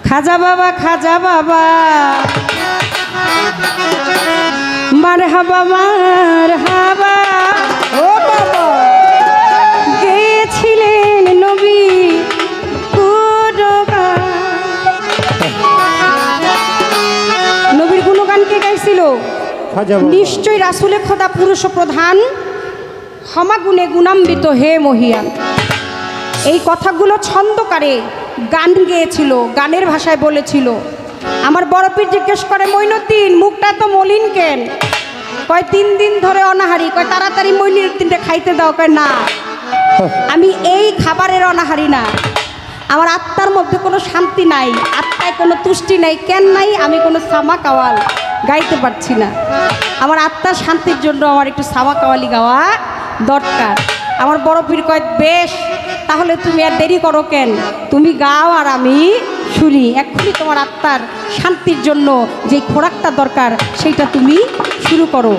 খাজা বাবা মারহাবা মারহাবা ও বাবা গেছিলেন নবী গুণগান। নবীর গুণগান কে গাইছিল? খাজা বাবা। নিশ্চয় রাসূলে খোদা পুরুষ প্রধান ক্ষমা গুণে গুণান্বিত হে মহিয়ান। এই কথাগুলো ছন্দকারে গান গেয়েছিল, গানের ভাষায় বলেছিল। আমার বড় পীর জিজ্ঞেস করে, মঈনুদ্দিন মুখটা তো মলিন কেন? কয় 3 দিন ধরে অনাহারি। কয় তাড়াতাড়ি মঈনুদ্দিনটা খাইতে দাও। কয় না, আমি এই খাবারের অনাহারি না, আমার আত্মার মধ্যে কোনো শান্তি নাই, আত্মায় কোনো তুষ্টি নাই। কেন নাই? আমি কোনো সামা কাওয়াল গাইতে পারছি না। আমার আত্মার শান্তির জন্য আমার একটু সামা কাওয়ালি গাওয়া দরকার। আমার বড় পীর কয়, বেশ, তাহলে তুমি আর দেরি করো কেন? তুমি গাও আর আমি শুনি। এক্ষুনি তোমার আত্মার শান্তির জন্য যে খোরাকটা দরকার সেইটা তুমি শুরু করো।